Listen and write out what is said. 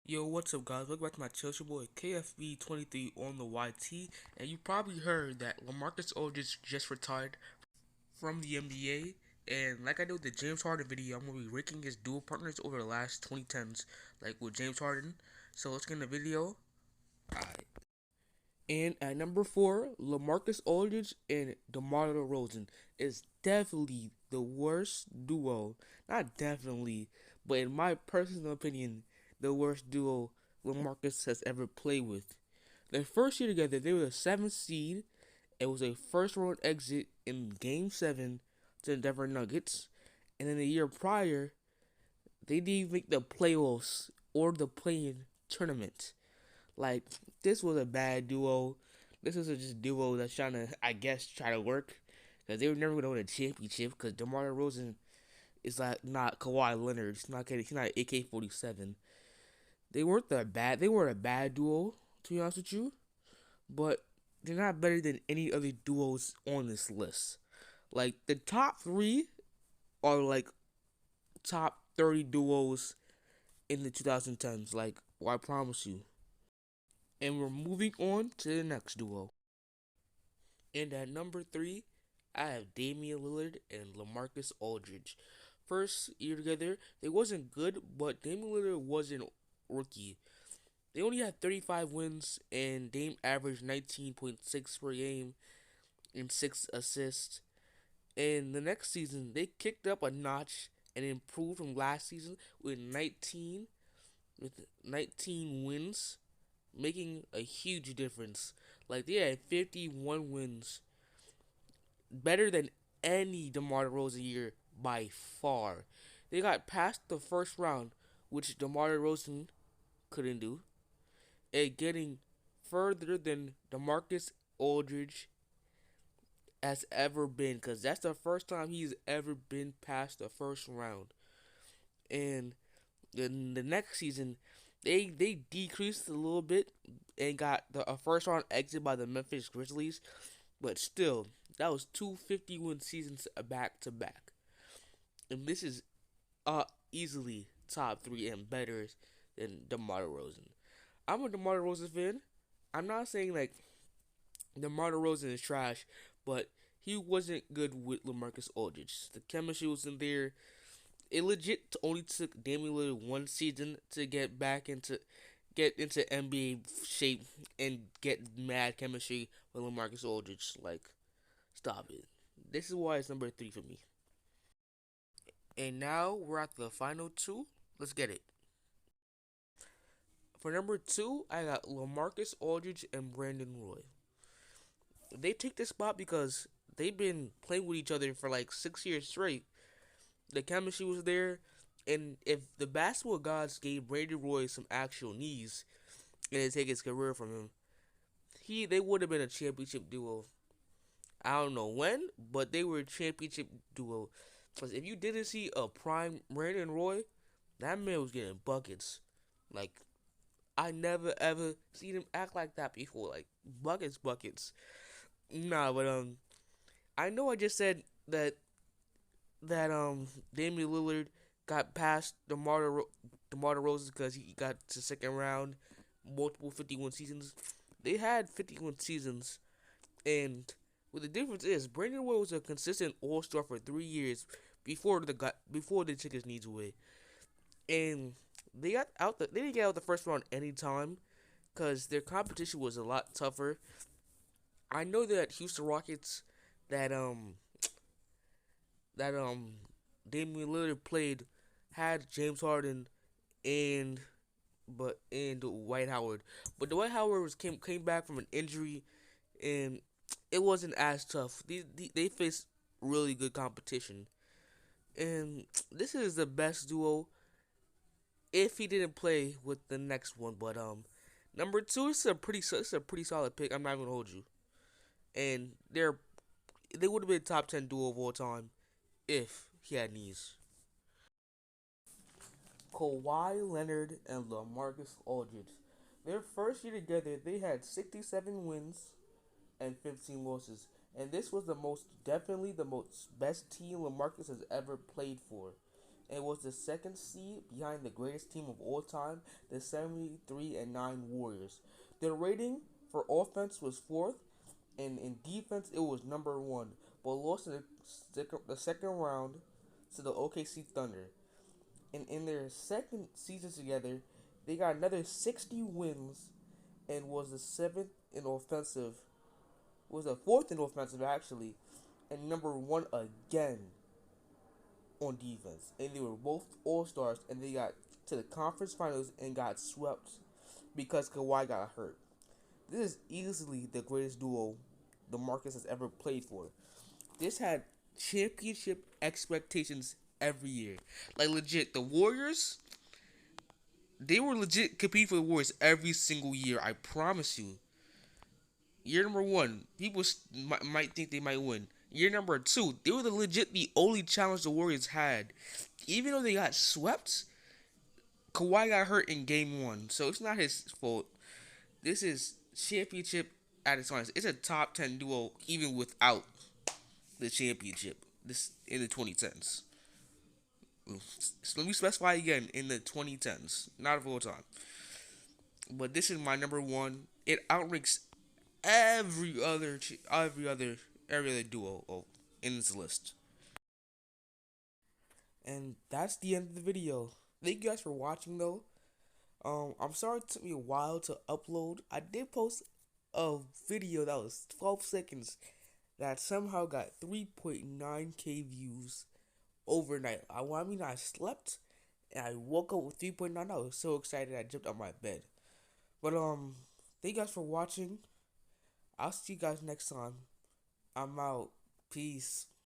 Yo, what's up, guys? Welcome back to my channel. It's your boy KFB23 on the YT, and you probably heard that LaMarcus Aldridge just retired from the NBA. And like I did with the James Harden video, I'm gonna be ranking his dual partners over the last 2010s, like with James Harden. So let's get in the video. Alright. And at number 4, LaMarcus Aldridge and DeMar DeRozan is definitely the worst duo. Not definitely, but in my personal opinion, the worst duo LaMarcus has ever played with. Their first year together, they were a 7th seed. It was a first round exit in Game 7 to the Denver Nuggets. And then the year prior, they didn't even make the playoffs or the play-in tournament. Like, this was a bad duo. This was a just duo that's trying to, I guess, try to work. Because they were never going to win a championship. Because DeMar DeRozan is like not Kawhi Leonard. He's not AK-47. They weren't that bad. They were a bad duo, to be honest with you. But they're not better than any other duos on this list. Like, the top three are like top 30 duos in the 2010s. Like, well, I promise you. And we're moving on to the next duo. And at number 3, I have Damian Lillard and LaMarcus Aldridge. First year together, they wasn't good, but Damian Lillard wasn't rookie. They only had 35 wins, and Dame averaged 19.6 per game and 6 assists. And the next season, they kicked up a notch and improved from last season with 19 wins, making a huge difference. Like, they had 51 wins, better than any DeMar DeRozan year by far. They got past the first round, which DeMar DeRozan couldn't do, and getting further than DeMarcus Aldridge has ever been, because that's the first time he's ever been past the first round. And in the next season, they decreased a little bit and got a first round exit by the Memphis Grizzlies, but still, that was two 50-win seasons back to back. And this is easily top 3 and better than DeMar DeRozan. I'm a DeMar DeRozan fan. I'm not saying like DeMar DeRozan is trash, but he wasn't good with LaMarcus Aldridge. The chemistry wasn't there. It legit only took Damian Lillard one season to get into NBA shape and get mad chemistry with LaMarcus Aldridge. Like, stop it. This is why it's number 3 for me. And now we're at the final 2. Let's get it. For number 2, I got LaMarcus Aldridge and Brandon Roy. They take this spot because they've been playing with each other for like 6 years straight. The chemistry was there, and if the basketball gods gave Brandon Roy some actual knees and they take his career from him, they would have been a championship duo. I don't know when, but they were a championship duo. Because if you didn't see a prime Brandon Roy, that man was getting buckets. Like, I never ever seen him act like that before. Like, buckets. Nah, but I know I just said that Damian Lillard got past DeMar DeRozan because he got to second round, multiple 51 seasons. They had 51 seasons, and what the difference is, Brandon Roy was a consistent All Star for 3 years before they took his knees away, and they didn't get out the first round anytime because their competition was a lot tougher. I know that Houston Rockets that that Damian Lillard played had James Harden and Dwight Howard, but Dwight Howard came back from an injury, and it wasn't as tough. They faced really good competition, and this is the best duo if he didn't play with the next one. But number 2 is it's a pretty solid pick. I'm not gonna hold you, and they would have been top 10 duo of all time if he had knees. Kawhi Leonard and LaMarcus Aldridge. Their first year together, they had 67 wins and 15 losses. And this was definitely the most best team LaMarcus has ever played for. and was the second seed behind the greatest team of all time, the 73-9 Warriors. Their rating for offense was fourth, and in defense it was number one, but lost in the second round to the OKC Thunder. And in their second season together, they got another 60 wins and was the seventh in offensive, was the fourth in offensive actually, and number one again on defense. And they were both all stars, and they got to the conference finals and got swept because Kawhi got hurt. This is easily the greatest duo LaMarcus has ever played for. This had championship expectations every year. Like legit, the Warriors, they were legit competing for the Warriors every single year. I promise you. Year number one, people might think they might win. Year number two, they were the only challenge the Warriors had. Even though they got swept, Kawhi got hurt in game one, so it's not his fault. This is championship at its finest. It's a top 10 duo even without the championship. This in the 2010s. So let me specify again, in the 2010s, not of all time. But this is my number one. It outranks every other duo in this list. And that's the end of the video. Thank you guys for watching though. I'm sorry it took me a while to upload. I did post a video that was 12 seconds that somehow got 3.9k views overnight. I slept and I woke up with 3.9. I was so excited I jumped out my bed. But thank you guys for watching. I'll see you guys next time. I'm out. Peace.